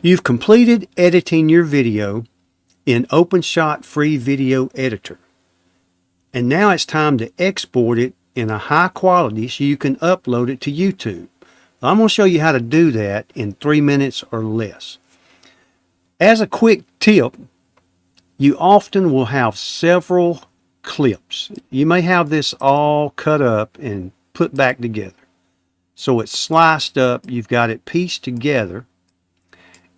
You've completed editing your video in OpenShot free video editor. And now it's time to export it in a high quality so you can upload it to YouTube. I'm going to show you how to do that in 3 minutes or less. As a quick tip, you often will have several clips. You may have this all cut up and put back together. So it's sliced up, you've got it pieced together.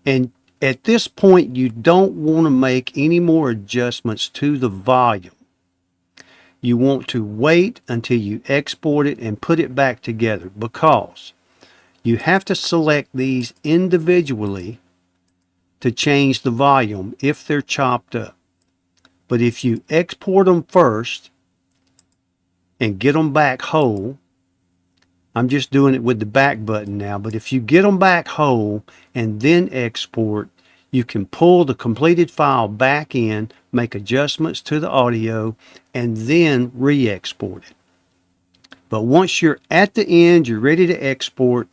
And at this point, you don't want to make any more adjustments to the volume. You want to wait until you export it and put it back together, because you have to select these individually to change the volume if they're chopped up. But if you export them first and get them back whole, I'm just doing it with the back button now, but if you get them back whole and then export, you can pull the completed file back in, make adjustments to the audio, and then re-export it. But once you're at the end, you're ready to export,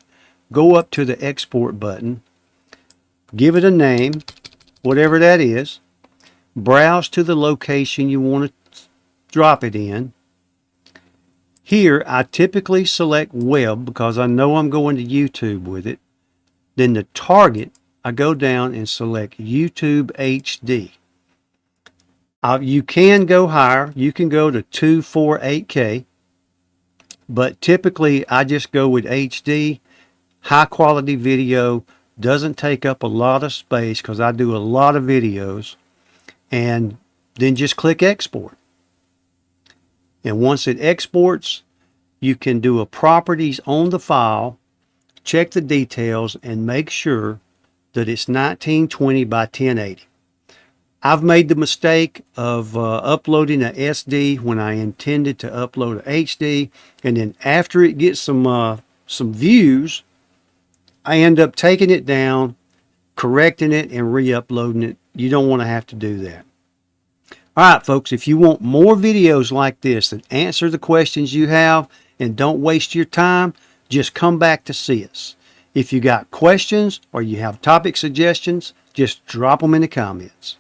go up to the export button, give it a name, whatever that is, browse to the location you want to drop it in. Here, I typically select web because I know I'm going to YouTube with it. Then the target, I go down and select YouTube HD. You can go higher. You can go to 248K. But typically, I just go with HD. High quality video, doesn't take up a lot of space because I do a lot of videos. And then just click export. And once it exports, you can do a properties on the file, check the details, and make sure that it's 1920 by 1080. I've made the mistake of uploading a SD when I intended to upload a HD, and then after it gets some views, I end up taking it down, correcting it, and re-uploading it. You don't want to have to do that. Alright folks, if you want more videos like this that answer the questions you have and don't waste your time, just come back to see us. If you got questions or you have topic suggestions, just drop them in the comments.